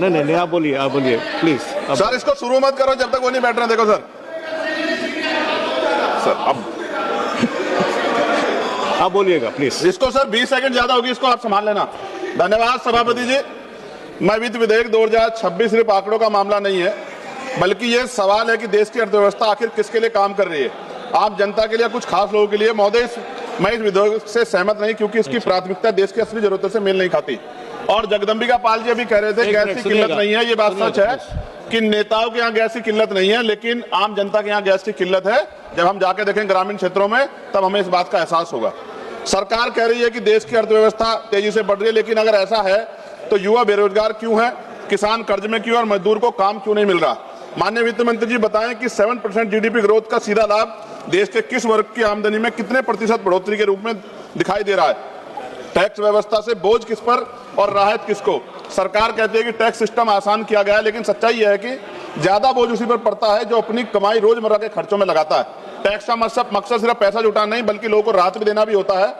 नहीं, आप बोलिए प्लीज। सर इसको शुरू मत करो जब तक वो नहीं बैठ रहे। देखो सर अब आप बोलिएगा प्लीज। इसको सर 20 सेकंड ज्यादा होगी, इसको आप संभाल लेना। धन्यवाद सभापति जी। मैं वित्त विधेयक 2026 सिर्फ आंकड़ों का मामला नहीं है, बल्कि ये सवाल है कि देश की अर्थव्यवस्था आखिर किसके लिए काम कर रही है, आम जनता के लिए, कुछ खास लोगों के लिए। महोदय, मैं इस विधेयक से सहमत नहीं, क्योंकि इसकी प्राथमिकता देश की असली जरूरतों से मेल नहीं खाती। और जगदम्बिका पाल जी अभी कह रहे थे गैस की किल्लत नहीं है। ये बात सच है कि नेताओं के यहाँ गैस की किल्लत नहीं है, लेकिन आम जनता के यहाँ गैस की किल्लत है। जब हम जाके देखें ग्रामीण क्षेत्रों में, तब हमें इस बात का एहसास होगा। सरकार कह रही है कि देश की अर्थव्यवस्था तेजी से बढ़ रही है, लेकिन अगर ऐसा है तो युवा बेरोजगार क्यों है, किसान कर्ज में क्यों, और मजदूर को काम क्यों नहीं मिल रहा। माननीय वित्त मंत्री जी बताएं कि 7% जीडीपी ग्रोथ का सीधा लाभ देश के किस वर्ग की आमदनी में कितने प्रतिशत बढ़ोतरी के रूप में दिखाई दे रहा है। टैक्स व्यवस्था से बोझ किस पर और राहत किसको। सरकार कहती है कि टैक्स सिस्टम आसान किया गया है, लेकिन सच्चाई यह है कि ज्यादा बोझ उसी पर पड़ता है जो अपनी कमाई रोजमर्रा के खर्चों में लगाता है। टैक्स का मकसद सिर्फ पैसा जुटाना नहीं, बल्कि लोगों को राहत भी देना भी होता है।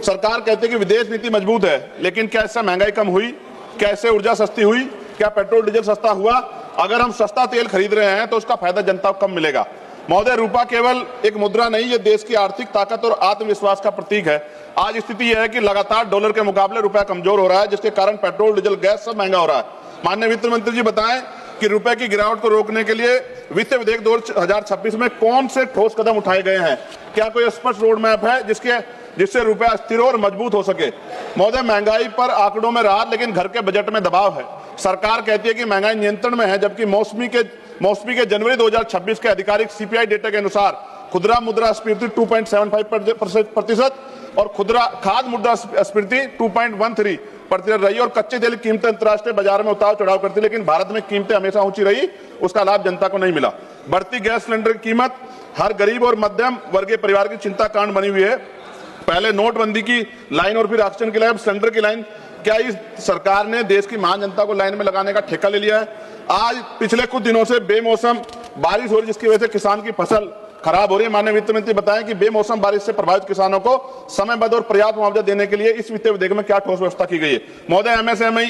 सरकार कहती है कि विदेश नीति मजबूत है, लेकिन क्या इससे महंगाई कम हुई, क्या इससे ऊर्जा सस्ती हुई, क्या पेट्रोल डीजल सस्ता हुआ। अगर हम सस्ता तेल खरीद रहे हैं तो उसका फायदा जनता को कम मिलेगा। महोदय, रूपा केवल एक मुद्रा नहीं, ये देश की आर्थिक ताकत और आत्मविश्वास का प्रतीक है। आज स्थिति यह है कि लगातार डॉलर के मुकाबले रुपया कमजोर हो रहा है, जिसके कारण पेट्रोल डीजल गैस सब महंगा हो रहा है। माननीय वित्त मंत्री जी बताएं कि रुपए की गिरावट को रोकने के लिए वित्त विधेयक 2026 में कौन से ठोस कदम उठाए गए हैं। क्या कोई स्पष्ट रोड मैप है जिससे रुपया स्थिर और मजबूत हो सके। महोदय, महंगाई पर आंकड़ों में राहत, लेकिन घर के बजट में दबाव है। सरकार कहती है कि महंगाई नियंत्रण में है, जबकि मौसमी के जनवरी 2026 के आधिकारिक सीपीआई डेटा के अनुसार खुदरा मुद्रास्फीति 2.75% और खाद्य मुद्रास्फीति 2.13% रही। और कच्चे तेल की कीमतें अंतर्राष्ट्रीय बाजार में उतार चढ़ाव करती, लेकिन भारत में कीमतें हमेशा ऊंची रही, उसका लाभ जनता को नहीं मिला। बढ़ती गैस सिलेंडर की कीमत हर गरीब और मध्यम वर्गीय परिवार की चिंता कांड बनी हुई है। पहले नोटबंदी की लाइन और फिर ऑक्सीजन की लाइन, सिलेंडर की लाइन। क्या इस सरकार ने देश की महान जनता को लाइन में लगाने का ठेका ले लिया है। आज पिछले कुछ दिनों से बेमौसम बारिश हो रही, जिसकी वजह से किसान की फसल खराब हो रही है। माननीय वित्त मंत्री बताएं कि बेमौसम बारिश से प्रभावित किसानों को समयबद्ध और पर्याप्त मुआवजा देने के लिए इस वित्तीय विधेयक में क्या ठोस व्यवस्था की गई है। महोदय, एमएसएमई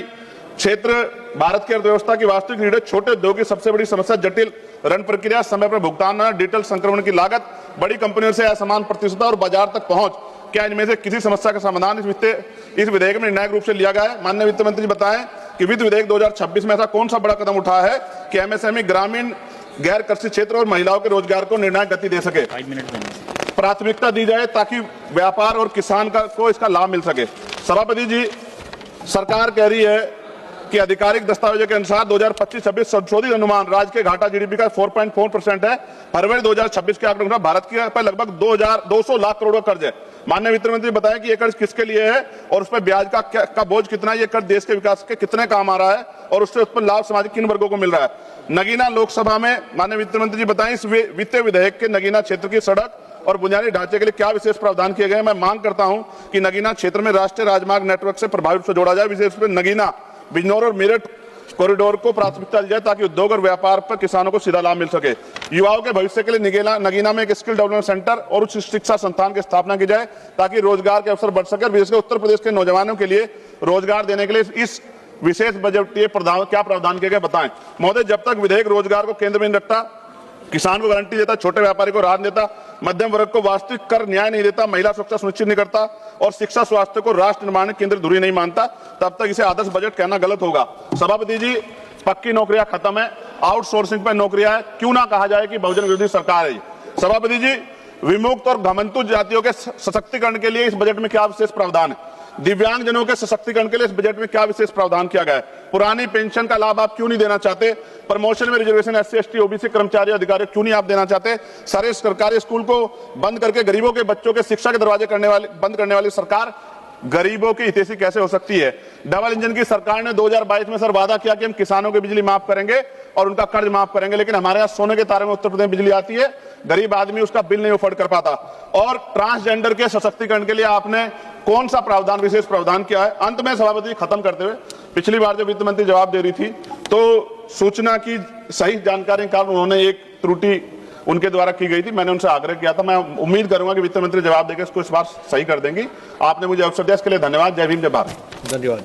क्षेत्र भारत की अर्थव्यवस्था की वास्तविक रीढ़ है। छोटे उद्योग की सबसे बड़ी समस्या जटिल ऋण प्रक्रिया, समय पर भुगतान, डिजिटल संक्रमण की लागत, बड़ी कंपनियों से असमान प्रतिस्पर्धा और बाजार तक पहुंच। क्या इनमें से किसी समस्या का समाधान इस विधेयक में निर्णायक रूप से लिया गया है। माननीय वित्त मंत्री बताएं कि वित्त विधेयक 2026 में ऐसा कौन सा बड़ा कदम उठाया है कि एमएसएमई, ग्रामीण गैर कृषि क्षेत्र और महिलाओं के रोजगार को निर्णायक गति दे सके। 5 मिनट प्राथमिकता दी जाए ताकि व्यापार और किसान को इसका लाभ मिल सके। सभापति जी, सरकार कह रही है कि आधिकारिक दस्तावेजों के अनुसार 2025-26 संशोधित अनुमान राज्य के घाटा जीडीपी का 4.4% है। फरवरी 2026 के आंकड़ों भारत के पर लगभग 200 लाख करोड़ का कर्ज है। माननीय वित्त मंत्री बताएं कि ये कर्ज किसके लिए है और उस पर ब्याज का बोझ कितना है, ये कर्ज देश के विकास के कितने काम आ रहा है और उससे उस पर लाभ समाज किन वर्गों को मिल रहा है। नगीना लोकसभा में माननीय वित्त मंत्री जी बताएं इस वित्तीय विधेयक के नगीना क्षेत्र की सड़क और बुनियादी ढांचे के लिए क्या विशेष प्रावधान किए गए। मैं मांग करता हूं कि नगीना क्षेत्र में राष्ट्रीय राजमार्ग नेटवर्क से प्रभावी रूप से जोड़ा जाए, विशेष रूप से नगीना, बिजनौर और मेरठ कॉरिडोर को प्राथमिकता दी जाए ताकि उद्योग और व्यापार पर किसानों को सीधा लाभ मिल सके। युवाओं के भविष्य के लिए नगीना में एक स्किल डेवलपमेंट सेंटर और उच्च शिक्षा संस्थान की स्थापना की जाए ताकि रोजगार के अवसर बढ़ सके। विशेषकर उत्तर प्रदेश के नौजवानों के लिए रोजगार देने के लिए इस विशेष बजटीय क्या प्रावधान किए गए बताएं। महोदय, जब तक विधेयक रोजगार को केंद्र में नहीं रखता, किसान को गारंटी देता, छोटे व्यापारी को राहत देता, मध्यम वर्ग को वास्तविक कर न्याय नहीं देता, महिला सुरक्षा सुनिश्चित नहीं करता और शिक्षा स्वास्थ्य को राष्ट्र निर्माण की केंद्र धुरी नहीं मानता, तब तक इसे आदर्श बजट कहना गलत होगा। सभापति जी, पक्की नौकरियां खत्म है, आउटसोर्सिंग पर नौकरियां है, क्यों ना कहा जाए कि बहुजन विरोधी सरकार है। सभापति जी, विमुक्त और घमंतु जातियों के सशक्तिकरण के लिए इस बजट में क्या विशेष प्रावधान है। दिव्यांगजनों के सशक्तिकरण के लिए इस बजट में क्या विशेष प्रावधान किया गया है। पुरानी पेंशन का लाभ आप क्यों नहीं देना चाहते। प्रमोशन में रिजर्वेशन SC ST OBC कर्मचारी अधिकारी क्यों नहीं आप देना चाहते। सारे सरकारी स्कूल को बंद करके गरीबों के बच्चों के शिक्षा के दरवाजे बंद करने वाली सरकार गरीबों की हितैषी कैसे हो सकती है। डबल इंजन की सरकार ने 2022 में सर वादा किया कि हम किसानों की बिजली माफ करेंगे और उनका कर्ज माफ करेंगे, लेकिन हमारे यहाँ सोने के तारे में उत्तर प्रदेश बिजली आती है, गरीब आदमी उसका बिल नहीं अफोर्ड कर पाता। और ट्रांसजेंडर के सशक्तिकरण के लिए आपने कौन सा प्रावधान, विशेष प्रावधान किया है। अंत में सभापति खत्म करते हुए, पिछली बार जब वित्त मंत्री जवाब दे रही थी तो सूचना की सही जानकारी के कारण उन्होंने एक त्रुटि उनके द्वारा की गई थी, मैंने उनसे आग्रह किया था। मैं उम्मीद करूंगा कि वित्त मंत्री जवाब देकर इसको इस बार सही कर देंगी। आपने मुझे अवसर दिया, इसके लिए धन्यवाद। जय भीम, जय भारत। धन्यवाद।